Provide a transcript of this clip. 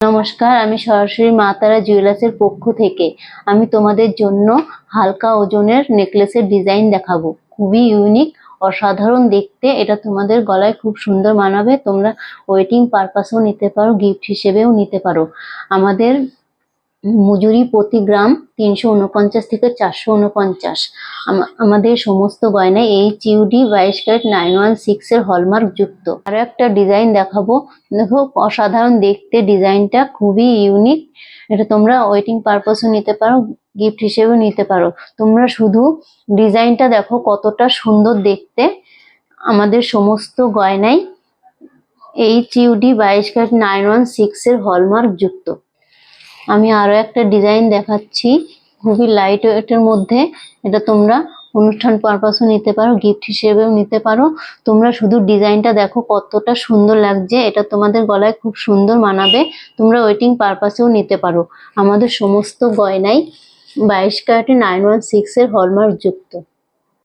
নমস্কার, আমি সরাসরি মা তারা জুয়েলার্সের পক্ষ থেকে আমি তোমাদের জন্য হালকা ওজনের নেকলেসের ডিজাইন দেখাবো। খুবই ইউনিক, অসাধারণ দেখতে। এটা তোমাদের গলায় খুব সুন্দর মানাবে। তোমরা ওয়েটিং পারপাসেও নিতে পারো, গিফট হিসেবেও নিতে পারো। আমাদের মজুরি প্রতি গ্রাম 349 থেকে 449। আমাদের সমস্ত গয়নায় HUD 22 ক্যারেট 916 এর হলমার্ক যুক্ত। আরো একটা ডিজাইন দেখাবো। দেখো, অসাধারণ দেখতে, ডিজাইনটা খুবই ইউনিক। এটা তোমরা ওয়েটিং পারপাসও নিতে পারো, গিফট হিসেবেও নিতে পারো। তোমরা শুধু ডিজাইনটা দেখো কতটা সুন্দর দেখতে। আমাদের সমস্ত গয়নায় HUD 22 ক্যারেট 916 এর হলমার্ক যুক্ত। আমি আরো একটা ডিজাইন দেখাচ্ছি, খুবই লাইট ওয়েটের মধ্যে। এটা তোমরা অনুষ্ঠান পারপাসও নিতে পারো, গিফট হিসেবেও নিতে পারো। তোমরা শুধু ডিজাইনটা দেখো কতটা সুন্দর লাগছে। এটা তোমাদের গলায় খুব সুন্দর মানাবে। তোমরা ওয়েটিং পারপাসেও নিতে পারো। আমাদের সমস্ত গয়নাই 22 ক্যারেট 916 এর হলমার্ক যুক্ত।